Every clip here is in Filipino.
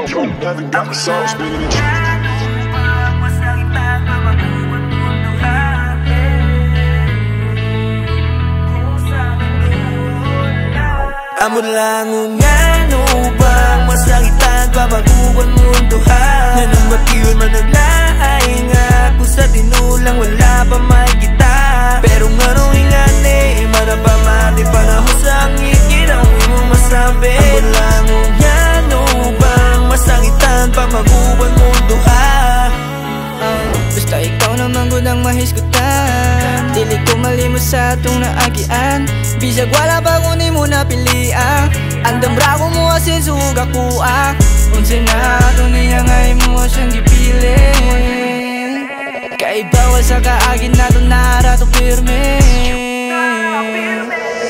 Nothing got the sound spinning in. Amo lang nga ano bang masakitan pabaguan mundo ha. Nanong ba't man naglaay nga kung sa tinulang wala pa makikita. Pero nga nung ingani manapamati panahon sa ngigit ang mo masabi. Amo lang nga ano bang masakitan pabaguan mundo ha. Basta ikaw naman gudang mahiskutan, dili ko malimos sa atong naagian. Bisag wala pa kunin mo na piliang andam brako mo asin suga kuak. Unsin na atong niyangay mo siyang gipili. Kaibawa sa kaagin na itong narato pirme.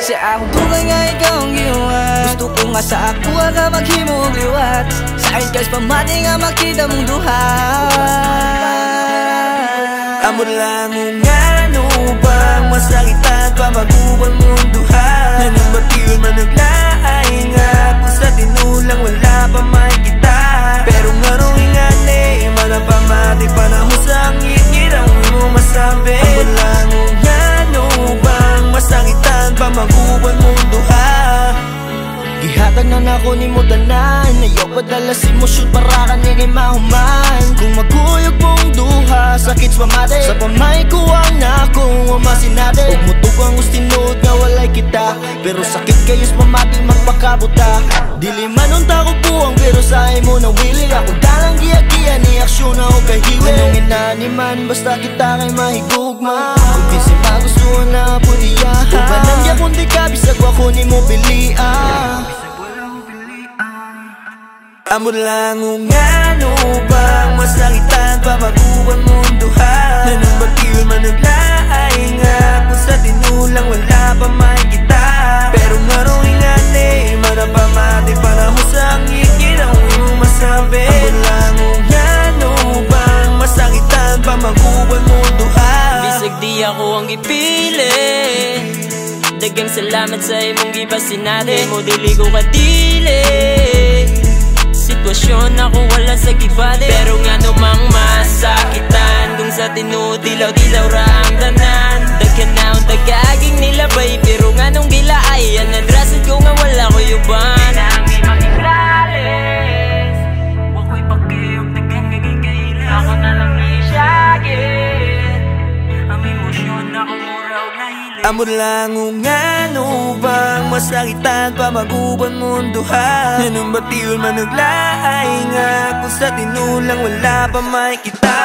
Sa akong tugay nga ikaw ang giwan. Gusto ko nga sa ako ka maghimog liwat. Sa akin guys pamati nga makita mong duha. Amo lang nga ano bang masakitan pabaguan mundo ha. Nanong ba't man naglaay nga kung sa tinulang wala pa makikita. Pero nga nung ingani manapamati panahon sa ngit-ngit ang mo masabi. Amo lang nga ano bang masakitan pabaguan mundo ha. Gihatag na nako ni mo tanan, ayaw padala si emosyon para kanigay mahuman. Kung maguyog mong duha, sakit pamate sa pamay ko ang nako masinade. Huwag mo tugang ustinod nga walay kita, pero sakit kayos pamati magpakabuta. Dili man unta ko buwang pero sa imo na willing. Ako dalang giya-giya ni aksyon na o kahiwi. Anong inaniman basta kita kay mahigugma. Kung pinsi magustuhan na po iya ubanan niya kung di ka bisag wako ni mo pilian. Amo lang nga ano bang masakitan pabaguan mundo ha. Nanong ba't man naglaay nga kung sa tinulang wala pa makikita. Pero nga nung ingani manapamati panahon sa ngigit ang mo masabi. Amo lang nga ano bang masakitan pabaguan mundo ha. Bisag di ako ang gipili, dagang salamat sa imong gipasinati. Mo dili ko kadili sitwasyon ako wala sa gibali. Pero nga namang masakitan kung sa tinudilaw-dilaw ra ang tanan. Daghan na ang tagaging nilabay pero nga nung gilaayan nadrasad ko nga wala ko yuban. Kailangan di makiklalis huwag ko'y pagkiyog daghan gagigailis. Ako na lang isyagin ang emosyon ako muraw na hilis. Amo lang nga ano bang masakitan pabaguan mundo ha. Nanong ba't man naglaay nga kung sa tinulang wala pa makikita.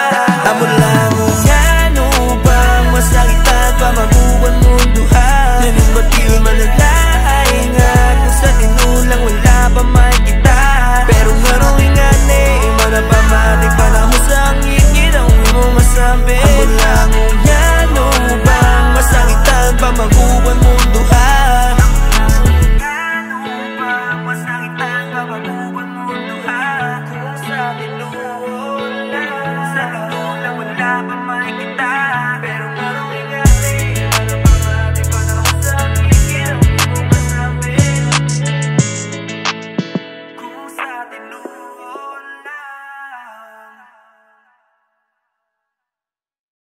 Amo lang nga